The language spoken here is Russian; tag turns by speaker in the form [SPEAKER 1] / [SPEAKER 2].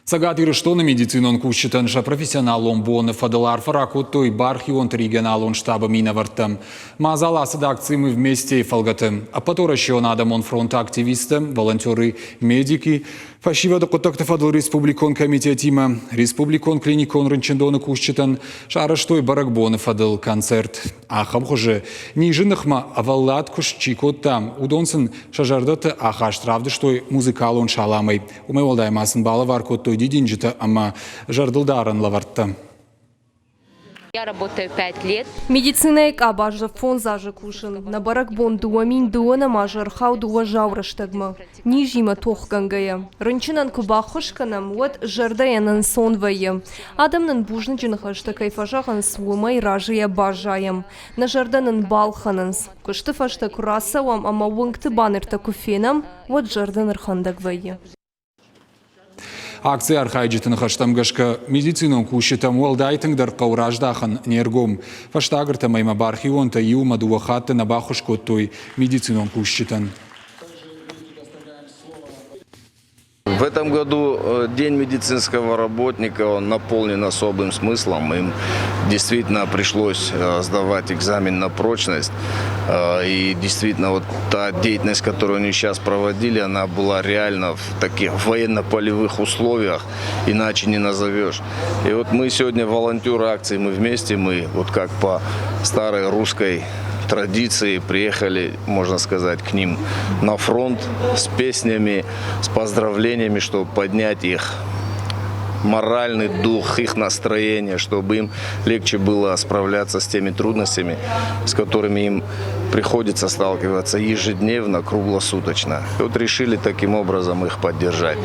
[SPEAKER 1] Сагат ирыштоны медицинон кущитанша профессионал ломбоны фадалар фаракуттой бархион регионалон штаба миновартам. Мазала акции мы вместе фалгатым. А потом еще надо мон фронта активисты, волонтеры, медики. Фашивада контакты фадал республикон комитетима, республикон клиникон рынчендоны кущитан, шараштой баракбоны фадал концерт. Ахам хуже нижинахма аваллат кушчикот там. Удонсын шажардаты ахаш травды, что музыкалон шаламой. Умевалдаймасын балавар коттой дидинджита, ама жардылдаран лавартта.
[SPEAKER 2] Я работаю 5 лет.
[SPEAKER 3] Медицина экабажа фон зажи кушин. На баракбон дуамин дуана мажар хау дуа жавраштагма. Нижима тохгангая. Рынчинан кубахушканам вот жардаянан сонвая. Адамнан бужничин хашта кайфажаган свумай ражия бажаям. На жарданан балхананс. Кушты фашта курасавам, ама вунгты банерта куфенам вот жардан архандагвая.
[SPEAKER 1] Акция архайджитын хаштамгашка медицинон кущитам уалдайтыңдар қаураждахан нергом. Фаштагырта майма бархионта юма дуахатты на бахушкоттой медицинон кущитан.
[SPEAKER 4] В этом году День медицинского работника, он наполнен особым смыслом. Им действительно пришлось сдавать экзамен на прочность. И действительно вот та деятельность, которую они сейчас проводили, она была реально в таких военно-полевых условиях, иначе не назовешь. И вот мы сегодня волонтеры акции «Мы вместе», мы вот как по старой русской традиции приехали, можно сказать, к ним на фронт с песнями, с поздравлениями, чтобы поднять их моральный дух, их настроение, чтобы им легче было справляться с теми трудностями, с которыми им приходится сталкиваться ежедневно, круглосуточно. И вот решили таким образом их поддержать.